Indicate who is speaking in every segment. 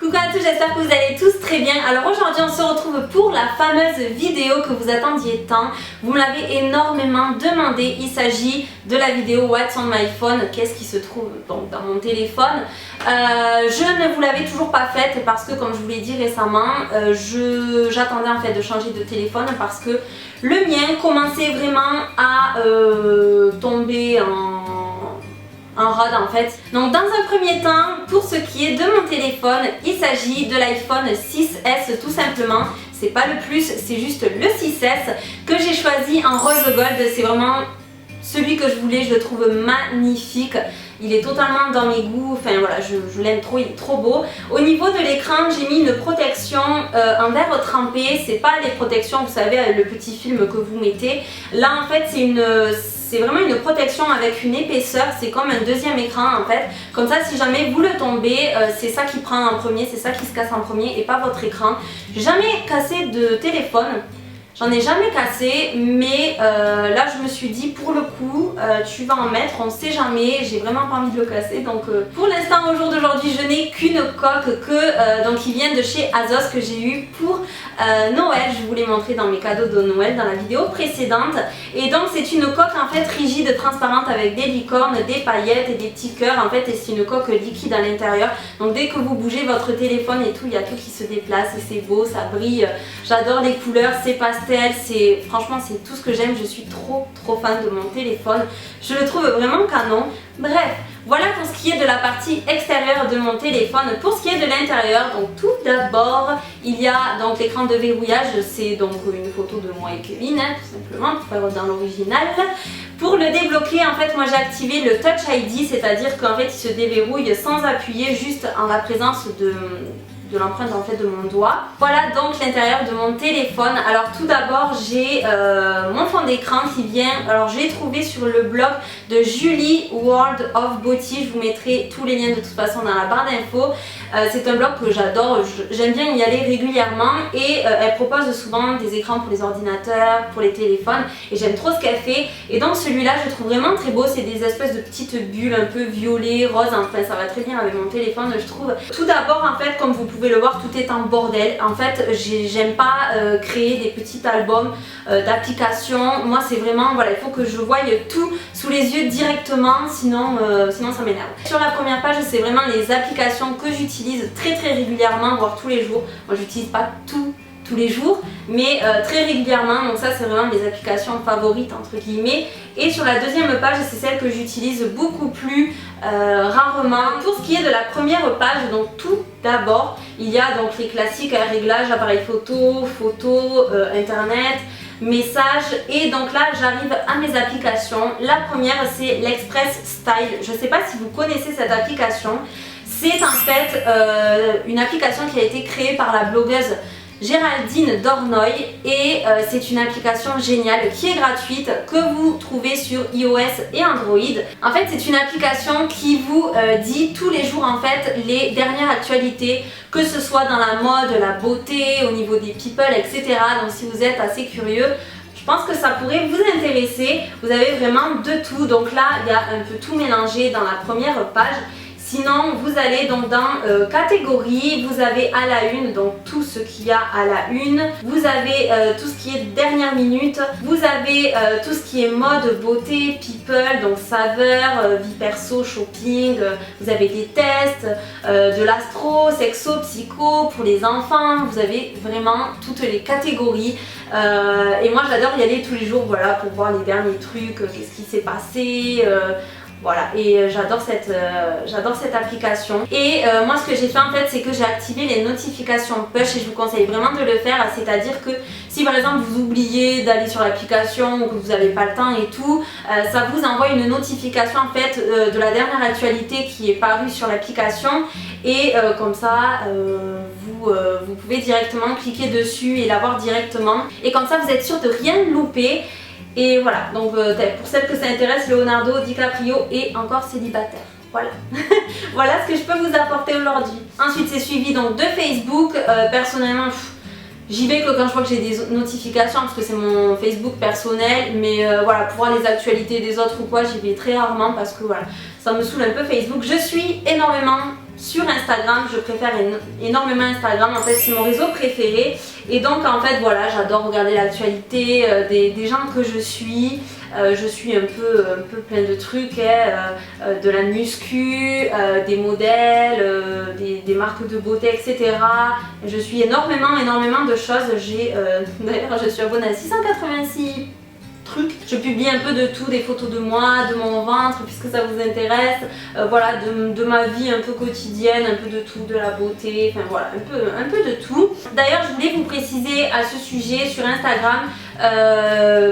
Speaker 1: Coucou à tous, j'espère que vous allez tous très bien. Alors aujourd'hui on se retrouve pour la fameuse vidéo que vous attendiez tant. Vous me l'avez énormément demandé. Il s'agit de la vidéo What's on my phone, qu'est-ce qui se trouve donc dans mon téléphone. Je ne vous l'avais toujours pas faite parce que comme je vous l'ai dit récemment, j'attendais en fait de changer de téléphone parce que le mien commençait vraiment à tomber en rade en fait. Donc dans un premier temps, pour ce qui est de mon téléphone, il s'agit de l'iPhone 6S tout simplement. C'est pas le plus, c'est juste le 6S que j'ai choisi en rose gold. C'est vraiment celui que je voulais, je le trouve magnifique. Il est totalement dans mes goûts, enfin voilà, je l'aime trop, il est trop beau. Au niveau de l'écran, j'ai mis une protection en verre trempé. C'est pas les protections, vous savez, le petit film que vous mettez. Là en fait, c'est vraiment une protection avec une épaisseur, c'est comme un deuxième écran en fait. Comme ça, si jamais vous le tombez, c'est ça qui prend en premier, c'est ça qui se casse en premier et pas votre écran. J'ai jamais cassé de téléphone. J'en ai jamais cassé, mais là je me suis dit pour le coup tu vas en mettre, on ne sait jamais, j'ai vraiment pas envie de le casser. Donc pour l'instant au jour d'aujourd'hui je n'ai qu'une coque qui vient de chez Azos que j'ai eu pour Noël. Je vous l'ai montré dans mes cadeaux de Noël dans la vidéo précédente. Et donc c'est une coque en fait rigide, transparente avec des licornes, des paillettes et des petits cœurs en fait, et c'est une coque liquide à l'intérieur. Donc dès que vous bougez votre téléphone et tout, il y a tout qui se déplace et c'est beau, ça brille. J'adore les couleurs, c'est pastel. Franchement c'est tout ce que j'aime, je suis trop fan de mon téléphone, je le trouve vraiment canon. Bref, voilà pour ce qui est de la partie extérieure de mon téléphone. Pour ce qui est de l'intérieur, donc tout d'abord il y a donc l'écran de verrouillage, c'est donc une photo de moi et Kevin tout simplement pour faire dans l'original. Pour le débloquer en fait moi j'ai activé le Touch ID, c'est à dire qu'en fait il se déverrouille sans appuyer, juste en la présence de l'empreinte en fait de mon doigt. Voilà donc l'intérieur de mon téléphone. Alors tout d'abord j'ai mon fond d'écran qui vient, alors je l'ai trouvé sur le blog de Julie World of Beauty, je vous mettrai tous les liens de toute façon dans la barre d'infos. C'est un blog que j'adore, j'aime bien y aller régulièrement et elle propose souvent des écrans pour les ordinateurs, pour les téléphones et j'aime trop ce qu'elle fait. Et donc celui-là je le trouve vraiment très beau, c'est des espèces de petites bulles un peu violet, rose, enfin ça va très bien avec mon téléphone je trouve. Tout d'abord en fait comme vous pouvez le voir, tout est en bordel. En fait j'aime pas créer des petits albums d'applications. Moi c'est vraiment, voilà, il faut que je voie tout sous les yeux directement, sinon ça m'énerve. Sur la première page c'est vraiment les applications que j'utilise très régulièrement, voire tous les jours. Moi j'utilise pas tous les jours, mais très régulièrement, donc ça c'est vraiment mes applications favorites entre guillemets. Et sur la deuxième page c'est celle que j'utilise beaucoup plus rarement. Pour ce qui est de la première page, donc tout d'abord il y a donc les classiques, réglages, appareil photo, internet, messages, et donc là j'arrive à mes applications. La première c'est l'Express Style, je ne sais pas si vous connaissez cette application. C'est en fait une application qui a été créée par la blogueuse Géraldine Dornoy et c'est une application géniale qui est gratuite que vous trouvez sur iOS et Android. En fait c'est une application qui vous dit tous les jours en fait les dernières actualités, que ce soit dans la mode, la beauté, au niveau des people, etc. Donc si vous êtes assez curieux, je pense que ça pourrait vous intéresser. Vous avez vraiment de tout, donc là il y a un peu tout mélangé dans la première page. Sinon vous allez donc dans catégorie, vous avez à la une donc tout ce qu'il y a à la une, vous avez tout ce qui est dernière minute, vous avez tout ce qui est mode, beauté, people, donc saveur, vie perso, shopping, vous avez des tests, de l'astro, sexo, psycho pour les enfants, vous avez vraiment toutes les catégories. Et moi j'adore y aller tous les jours, voilà, pour voir les derniers trucs, qu'est-ce qui s'est passé. Voilà, et j'adore cette application. Et moi ce que j'ai fait en fait c'est que j'ai activé les notifications push et je vous conseille vraiment de le faire. C'est à dire que si par exemple vous oubliez d'aller sur l'application ou que vous n'avez pas le temps et tout, ça vous envoie une notification en fait de la dernière actualité qui est parue sur l'application. Et comme ça vous pouvez directement cliquer dessus et l'avoir directement. Et comme ça vous êtes sûr de rien louper. Et voilà, donc pour celles que ça intéresse, Leonardo DiCaprio est encore célibataire. Voilà. Voilà ce que je peux vous apporter aujourd'hui. Ensuite c'est suivi donc de Facebook. Personnellement j'y vais que quand je vois que j'ai des notifications parce que c'est mon Facebook personnel. Mais voilà, pour voir les actualités des autres ou quoi, j'y vais très rarement parce que voilà, ça me saoule un peu Facebook. Je suis énormément sur Instagram. Je préfère énormément Instagram, en fait c'est mon réseau préféré. Et donc en fait voilà, j'adore regarder l'actualité des gens que je suis. Je suis un peu plein de trucs, de la muscu, des modèles, des marques de beauté, etc. Je suis énormément de choses. D'ailleurs je suis abonnée à 686 trucs. Je publie un peu de tout, des photos de moi, de mon ventre puisque ça vous intéresse, voilà, de ma vie un peu quotidienne, un peu de tout, de la beauté, enfin voilà, un peu de tout. D'ailleurs je voulais vous préciser à ce sujet sur Instagram,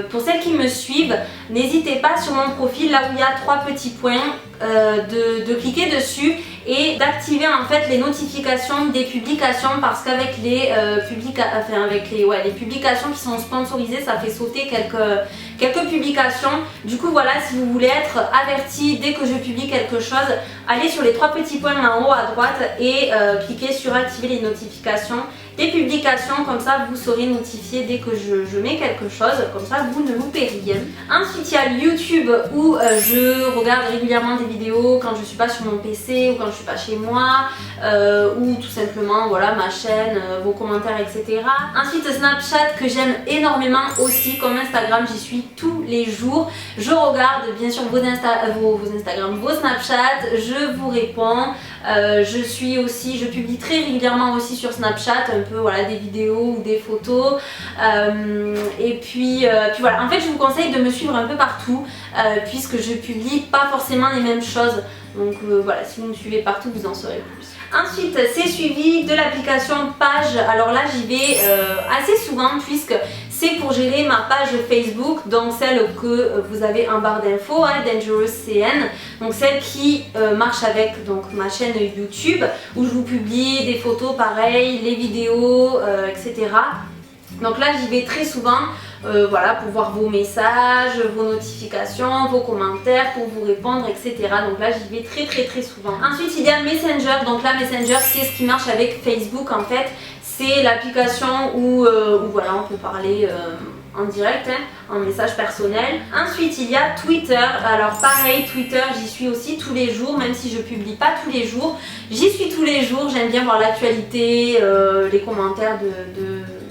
Speaker 1: pour celles qui me suivent, n'hésitez pas sur mon profil là où il y a 3 petits points, de cliquer dessus et d'activer en fait les notifications des publications, parce qu'avec les publications qui sont sponsorisées, ça fait sauter quelques publications. Du coup voilà, si vous voulez être averti dès que je publie quelque chose, allez sur les 3 petits points en haut à droite et cliquez sur activer les notifications des publications, comme ça vous serez notifié dès que je mets quelque chose, comme ça vous ne loupez rien. Ensuite il y a YouTube où je regarde régulièrement des vidéos quand je suis pas sur mon PC ou quand je suis pas chez moi, ou tout simplement voilà ma chaîne, vos commentaires, etc. Ensuite Snapchat que j'aime énormément aussi, comme Instagram, j'y suis tous les jours. Je regarde bien sûr vos Instagram, vos Snapchat, je vous réponds. Je publie très régulièrement aussi sur Snapchat, un peu voilà, des vidéos ou des photos, et puis voilà, en fait je vous conseille de me suivre un peu partout, puisque je publie pas forcément les mêmes choses, donc voilà, si vous me suivez partout vous en saurez plus. Ensuite c'est suivi de l'application Page. Alors là j'y vais assez souvent puisque c'est pour gérer ma page Facebook, donc celle que vous avez en barre d'infos, Dangerous CN, donc celle qui marche avec donc ma chaîne YouTube où je vous publie des photos pareilles, les vidéos, etc. Donc là j'y vais très souvent, voilà, pour voir vos messages, vos notifications, vos commentaires, pour vous répondre, etc. Donc là j'y vais très souvent. Ensuite il y a Messenger. Donc là Messenger c'est ce qui marche avec Facebook en fait. C'est l'application où voilà, on peut parler en direct, hein, en message personnel. Ensuite il y a Twitter. Alors pareil, Twitter j'y suis aussi tous les jours, même si je publie pas tous les jours, j'y suis tous les jours. J'aime bien voir l'actualité, les commentaires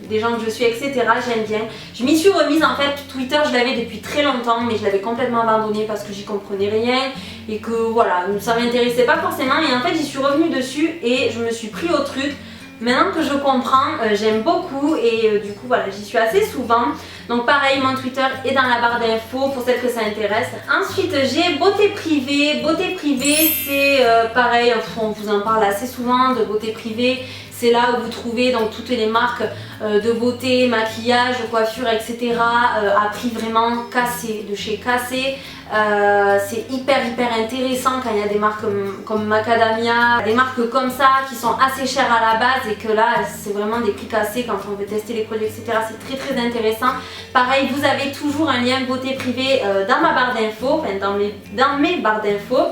Speaker 1: des gens que je suis, etc. J'aime bien. Je m'y suis remise en fait. Twitter je l'avais depuis très longtemps, mais je l'avais complètement abandonné parce que j'y comprenais rien et que voilà, ça m'intéressait pas forcément. Et en fait j'y suis revenue dessus et je me suis pris au truc. Maintenant que je comprends, j'aime beaucoup et du coup voilà, j'y suis assez souvent. Donc pareil, mon Twitter est dans la barre d'infos pour celles que ça intéresse. Ensuite j'ai Beauté Privée. Beauté Privée c'est pareil, on vous en parle assez souvent de Beauté Privée. C'est là où vous trouvez donc toutes les marques de beauté, maquillage, coiffure, etc. à prix vraiment cassé, de chez Cassé. C'est hyper intéressant quand il y a des marques comme Macadamia, des marques comme ça qui sont assez chères à la base et que là c'est vraiment des prix cassés quand on veut tester les produits, etc. C'est très intéressant. Pareil, vous avez toujours un lien Beauté Privée dans ma barre d'infos, enfin dans mes barres d'infos.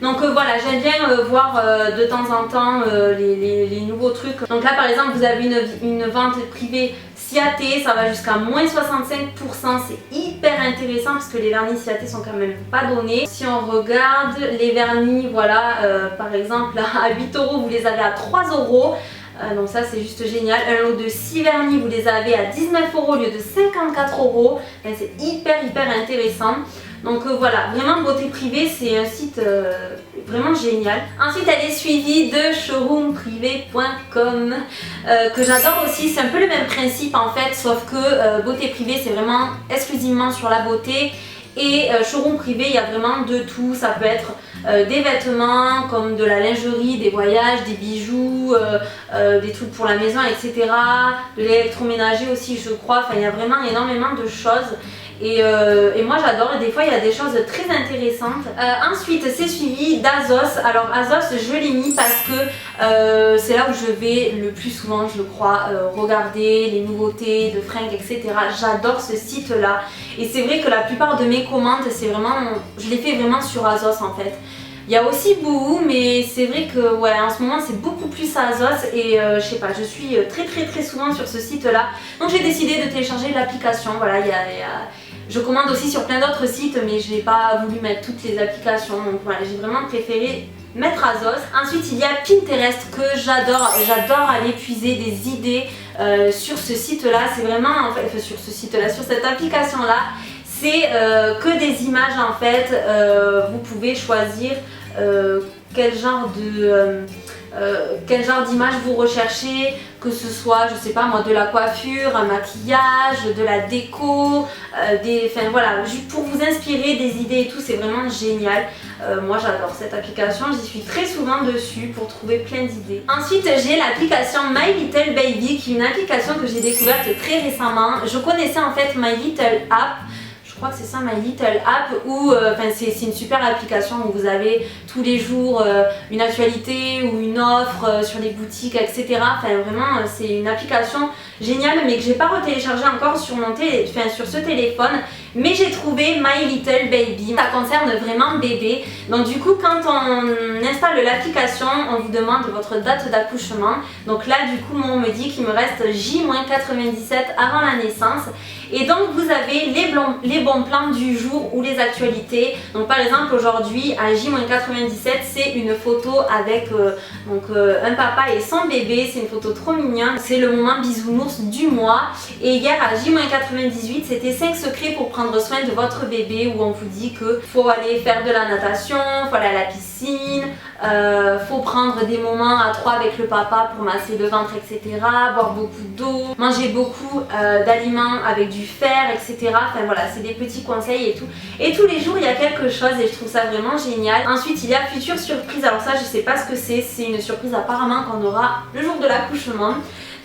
Speaker 1: Donc voilà, j'aime bien voir de temps en temps les nouveaux trucs. Donc là par exemple vous avez une vente privée Ciaté, ça va jusqu'à moins 65%, c'est hyper intéressant parce que les vernis Ciaté sont quand même pas donnés. Si on regarde les vernis, voilà, par exemple à 8 € vous les avez à 3 €. Donc ça c'est juste génial. Un lot de 6 vernis vous les avez à 19 € au lieu de 54 €. C'est hyper intéressant. Donc voilà, vraiment Beauté Privée c'est un site vraiment génial. Ensuite elle est suivie de showroomprivé.com que j'adore aussi. C'est un peu le même principe en fait, sauf que Beauté Privée c'est vraiment exclusivement sur la beauté. Et Showroom Privé, il y a vraiment de tout. Ça peut être des vêtements comme de la lingerie, des voyages, des bijoux, des trucs pour la maison, etc. De l'électroménager aussi je crois. Enfin il y a vraiment énormément de choses. Et moi j'adore, et des fois il y a des choses très intéressantes. Ensuite c'est suivi d'Azos. Alors Azos je l'ai mis parce que c'est là où je vais le plus souvent je crois regarder les nouveautés de fringues, etc. J'adore ce site là et c'est vrai que la plupart de mes commandes c'est vraiment, je les fais vraiment sur Azos en fait. Il y a aussi Boohoo, mais c'est vrai que ouais, en ce moment c'est beaucoup plus Azos et je sais pas, je suis très souvent sur ce site là. Donc j'ai décidé de télécharger l'application. Voilà, je commande aussi sur plein d'autres sites mais je n'ai pas voulu mettre toutes les applications. Donc voilà, j'ai vraiment préféré mettre à Zos. Ensuite il y a Pinterest que j'adore aller puiser des idées sur ce site là. C'est vraiment en fait sur ce site là, sur cette application là, c'est que des images en fait. Vous pouvez choisir quel genre d'image vous recherchez, que ce soit, je sais pas moi, de la coiffure, un maquillage, de la déco, enfin voilà, juste pour vous inspirer des idées et tout, c'est vraiment génial. Moi j'adore cette application, j'y suis très souvent dessus pour trouver plein d'idées. Ensuite j'ai l'application My Little Baby qui est une application que j'ai découverte très récemment. Je connaissais en fait My Little App. Je crois que c'est ça, My Little App, où c'est une super application où vous avez tous les jours une actualité ou une offre sur les boutiques, etc. Enfin vraiment c'est une application géniale mais que j'ai pas retéléchargée encore sur sur ce téléphone. Mais j'ai trouvé My Little Baby, ça concerne vraiment bébé. Donc du coup quand on installe l'application, on vous demande votre date d'accouchement. Donc là du coup moi on me dit qu'il me reste J-97 avant la naissance. Et donc vous avez les bons plans du jour ou les actualités. Donc par exemple aujourd'hui à J-97 c'est une photo avec un papa et son bébé. C'est une photo trop mignonne. C'est le moment bisounours du mois. Et hier à J-98 c'était 5 secrets pour prendre soin de votre bébé, où on vous dit que faut aller faire de la natation, faut aller à la piscine, faut prendre des moments à 3 avec le papa pour masser le ventre, etc. Boire beaucoup d'eau, manger beaucoup d'aliments avec du fer, etc. Enfin voilà, c'est des petits conseils et tout. Et tous les jours il y a quelque chose et je trouve ça vraiment génial. Ensuite il y a Future Surprise. Alors ça je sais pas ce que c'est une surprise apparemment qu'on aura le jour de l'accouchement.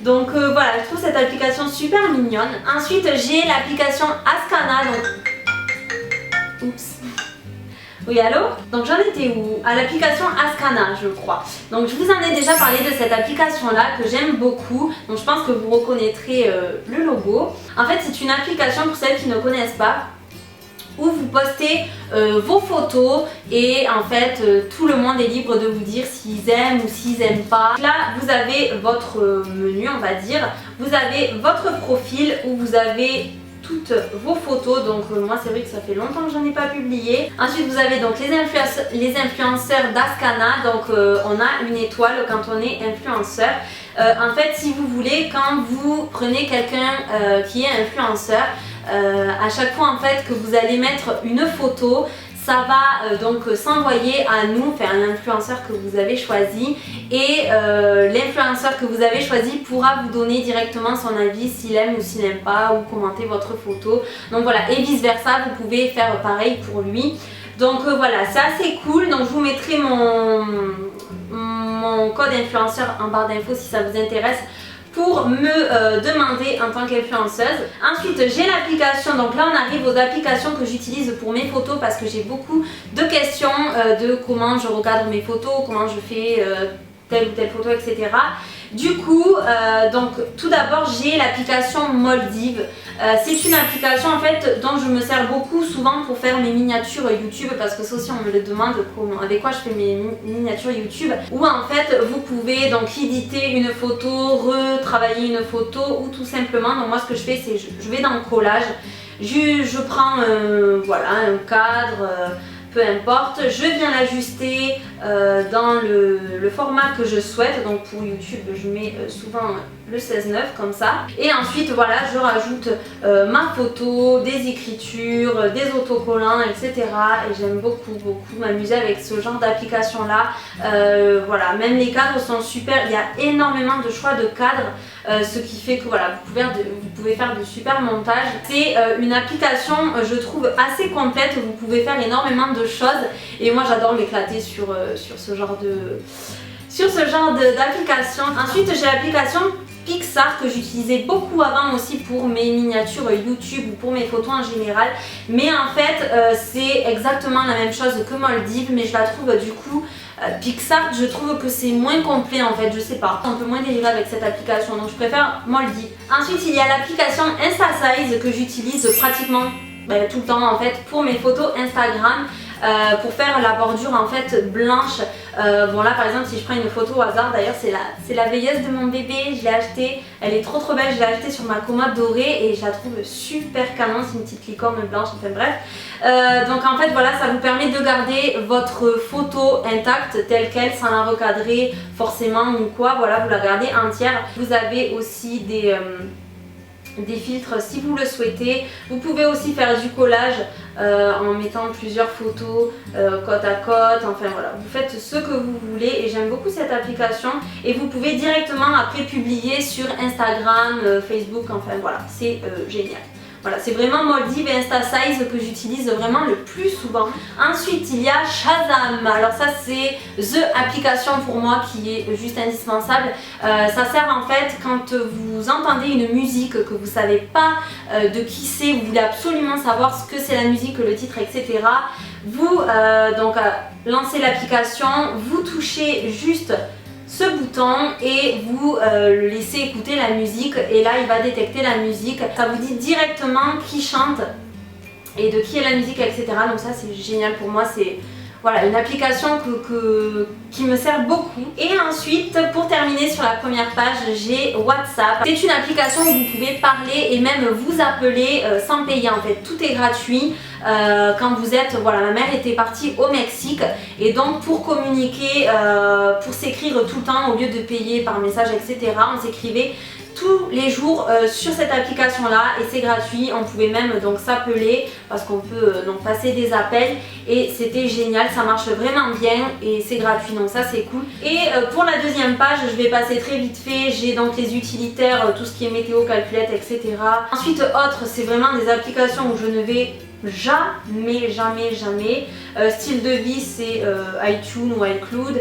Speaker 1: Donc voilà, je trouve cette application super mignonne. Ensuite j'ai l'application Askana. Donc... Oups. Oui, allô? Donc j'en étais où? À l'application Askana je crois. Donc je vous en ai déjà parlé de cette application là que j'aime beaucoup. Donc je pense que vous reconnaîtrez le logo. En fait c'est une application pour celles qui ne connaissent pas, où vous postez vos photos et en fait tout le monde est libre de vous dire s'ils aiment ou s'ils aiment pas. Là vous avez votre menu, on va dire, vous avez votre profil où vous avez toutes vos photos. Donc moi c'est vrai que ça fait longtemps que j'en ai pas publié. Ensuite vous avez donc les influenceurs d'Askana. Donc on a une étoile quand on est influenceur. En fait si vous voulez, quand vous prenez quelqu'un qui est influenceur, à chaque fois en fait que vous allez mettre une photo, ça va donc s'envoyer à nous, enfin un influenceur que vous avez choisi, et l'influenceur que vous avez choisi pourra vous donner directement son avis s'il aime ou s'il n'aime pas, ou commenter votre photo. Donc voilà, et vice versa, vous pouvez faire pareil pour lui. Donc voilà, c'est assez cool. Donc je vous mettrai mon code influenceur en barre d'infos si ça vous intéresse, pour me demander en tant qu'influenceuse. Ensuite j'ai l'application, donc là on arrive aux applications que j'utilise pour mes photos, parce que j'ai beaucoup de questions de comment je recadre mes photos, comment je fais telle ou telle photo, etc. Du coup, donc tout d'abord j'ai l'application Moldiv. C'est une application en fait dont je me sers beaucoup souvent pour faire mes miniatures YouTube, parce que ça aussi on me le demande, avec quoi je fais mes miniatures YouTube, où en fait vous pouvez donc éditer une photo, retravailler une photo, ou tout simplement, donc moi ce que je fais c'est je vais dans le collage, je prends voilà, un cadre, peu importe, je viens l'ajuster dans le format que je souhaite. Donc pour YouTube je mets souvent le 16:9 comme ça, et ensuite voilà je rajoute ma photo, des écritures, des autocollants, etc. Et j'aime beaucoup m'amuser avec ce genre d'application là. Voilà, même les cadres sont super, il y a énormément de choix de cadres, ce qui fait que voilà vous pouvez faire de super montages. C'est une application je trouve assez complète, vous pouvez faire énormément de choses, et moi j'adore m'éclater sur ce genre d'application. Ensuite j'ai l'application Pixar que j'utilisais beaucoup avant aussi pour mes miniatures YouTube ou pour mes photos en général, mais en fait c'est exactement la même chose que Moldiv, mais je la trouve du coup Pixar, je trouve que c'est moins complet en fait, je sais pas, un peu moins délivré avec cette application, donc je préfère Moldiv. Ensuite il y a l'application InstaSize que j'utilise pratiquement tout le temps en fait pour mes photos Instagram. pour faire la bordure en fait blanche. Bon là par exemple si je prends une photo au hasard, d'ailleurs c'est la veilleuse de mon bébé, je l'ai achetée, elle est trop belle, je l'ai achetée sur ma commode dorée et je la trouve super canon, c'est une petite licorne blanche, enfin bref. Donc en fait voilà, ça vous permet de garder votre photo intacte telle qu'elle sans la recadrer forcément ou quoi, voilà, vous la gardez entière. Vous avez aussi des filtres si vous le souhaitez. Vous pouvez aussi faire du collage en mettant plusieurs photos côte à côte, enfin voilà, vous faites ce que vous voulez et j'aime beaucoup cette application et vous pouvez directement après publier sur Instagram, Facebook, enfin voilà, c'est génial. Voilà, c'est vraiment Moldiv et InstaSize que j'utilise vraiment le plus souvent. Ensuite, il y a Shazam. Alors ça, c'est the application pour moi qui est juste indispensable. Ça sert en fait quand vous entendez une musique que vous ne savez pas de qui c'est, vous voulez absolument savoir ce que c'est la musique, le titre, etc. Vous lancez l'application, vous touchez juste ce bouton et vous le laissez écouter la musique et là il va détecter la musique, ça vous dit directement qui chante et de qui est la musique, etc. Donc ça c'est génial pour moi, c'est voilà, une application qui me sert beaucoup. Et ensuite, pour terminer sur la première page, j'ai WhatsApp. C'est une application où vous pouvez parler et même vous appeler sans payer en fait. Tout est gratuit. Quand vous êtes, voilà, ma mère était partie au Mexique et donc pour communiquer, pour s'écrire tout le temps au lieu de payer par message, etc. on s'écrivait tous les jours sur cette application là et c'est gratuit. On pouvait même donc s'appeler parce qu'on peut donc passer des appels et c'était génial, ça marche vraiment bien et c'est gratuit, donc ça c'est cool. Et pour la deuxième page, je vais passer très vite fait, j'ai donc les utilitaires, tout ce qui est météo, calculette, etc. Ensuite autres, c'est vraiment des applications où je ne vais jamais. Style de vie, c'est iTunes ou iCloud.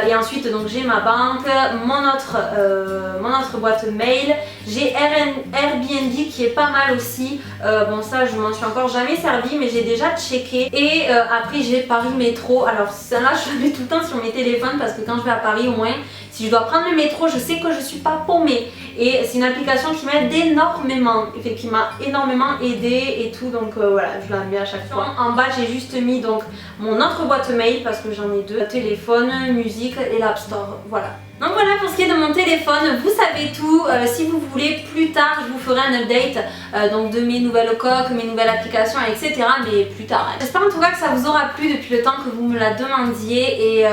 Speaker 1: Et ensuite donc j'ai ma banque, mon autre boîte mail, j'ai Airbnb qui est pas mal aussi. Bon ça je m'en suis encore jamais servi mais j'ai déjà checké. Et après j'ai Paris Métro. Alors celle-là je la mets tout le temps sur mes téléphones parce que quand je vais à Paris au moins, si je dois prendre le métro, je sais que je suis pas paumée. Et c'est une application qui m'aide énormément, qui m'a énormément aidée et tout, donc voilà, je la mets à chaque fois. En bas j'ai juste mis donc mon autre boîte mail parce que j'en ai deux, téléphone, musique et l'App Store, voilà. Donc voilà pour ce qui est de mon téléphone, vous savez tout. Si vous voulez plus tard je vous ferai un update donc de mes nouvelles coques, mes nouvelles applications, etc. mais plus tard. J'espère en tout cas que ça vous aura plu depuis le temps que vous me la demandiez et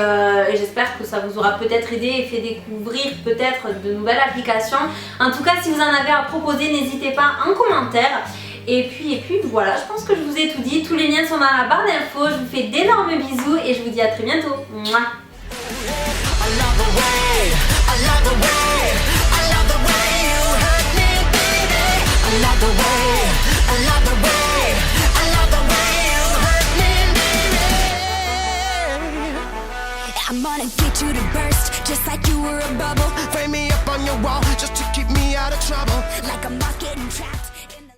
Speaker 1: j'espère que ça vous aura peut-être aidé et fait découvrir peut-être de nouvelles applications. En tout cas si vous en avez à proposer, n'hésitez pas en commentaire. Et puis voilà, je pense que je vous ai tout dit, tous les liens sont dans la barre d'infos, je vous fais d'énormes bisous et je vous dis à très bientôt. Mouah.
Speaker 2: I'm gonna get you to burst, just like you were a bubble. Frame me up on your wall.